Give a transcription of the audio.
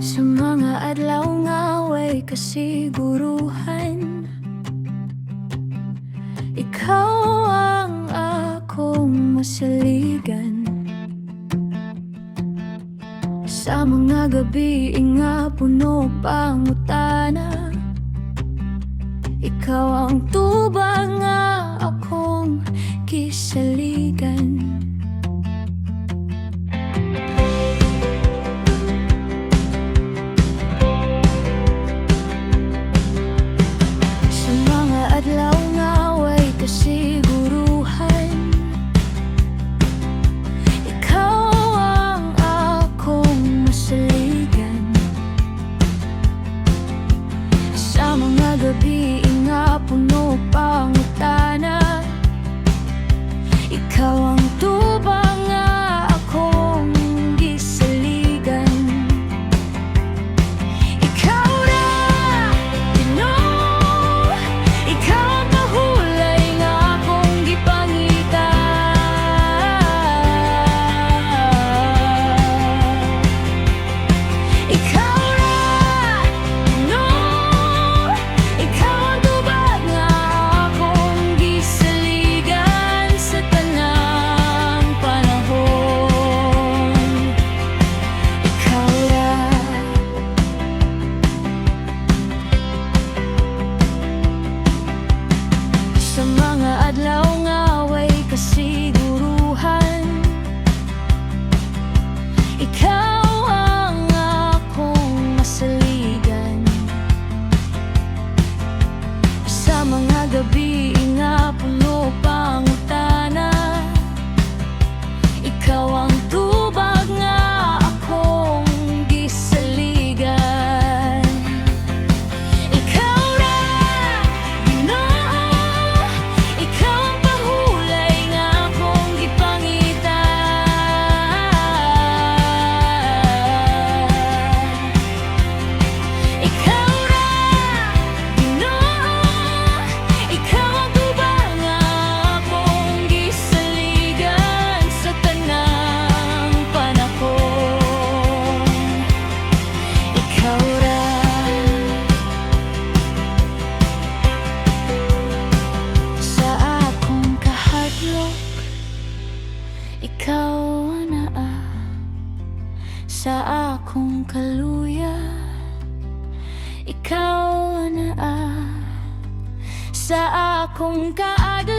Sa mga adlaw nga way kasiguruhan, ikaw ang akong masaligan. Sa mga gabi nga puno pangutana, ikaw ang tubang nga akong kisaligan. Sa mga adlaw nga way kasiguruhan, ikaw ang akong masaligan. Sa mga gabi nga puno pangutana, ikaw ang tubang nga akong gisaligan. Ikaw na, Ginoo, ikaw ang mahulay nga akong gipangita. Ikaw na, Ginoo, ikaw ang tubag nga akong gisaligan sa tanang panahon. Ikaw na. Sa mga adlaw nga way kasiguruhan, ikaw ang akong masaligan. Sa mga gabi nga puno pangutana, ikaw ang tubag nga akong gisaligan. Ikaw na, Ginoo, ikaw ang pahulay nga akong gipangita. Ikaw na, Ginoo, ikaw ang tubag nga akong gisaligan sa tanang panahon. Ikaw na. Sa akong kahadlok, ikaw na. Sa akong kaluya, ikaw na. Sa akong kaadlaw,